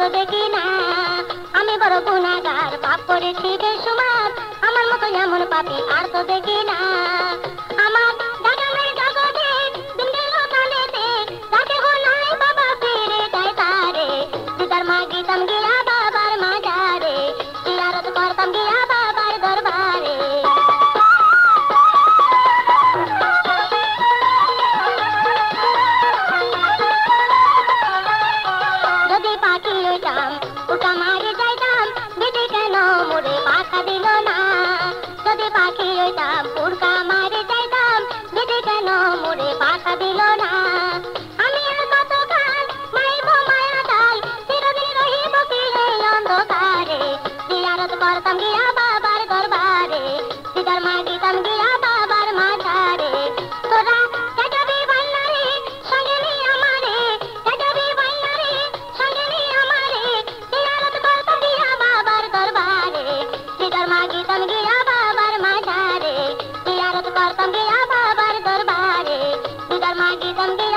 তো দেখি না। আমি বড় গুনাহগার, পাপ করেছি বেশুমার, আমার মতো এমন পাপী আর তো দেখি না। আমার দাগানের জগতে দিন গেল কালেতে, যাকে হো নাই বাবা ফিরে যায় তারে। দিদার মাগিতাম গিয়া বাবার মাজারে, জিয়ারত করতাম গিয়া বাবার দরবারে। যদি পাখি হইতাম উড়া মারি যাইতাম, বিধি কেন মোরে পাখা দিল না। যদি পাখি হইতাম উড়া মারি যাইতাম, বিধি কেন মোরে পাখা দিল না। আমি আর কতকাল মাইব মায়া ডাল, চিরদিন রহিব কি এই অন্ধকারে। জিয়ারত করতাম গিয়া বাবার দরবারে, দিদার মাগিতাম গিয়া বাবার মাজারে। তোরা কাটাবি বান্নারে সঙ্গে নি আমারে, কাটাবি বান্নারে সঙ্গে নি আমারে। জিয়ারত করতাম গিয়া বাবার দরবারে, দিদার মাগিতাম গিয়া বাবার মাজারে। জিয়ারত করতাম গিয়া বাবার দরবারে, দিদার মাগিতাম গিয়া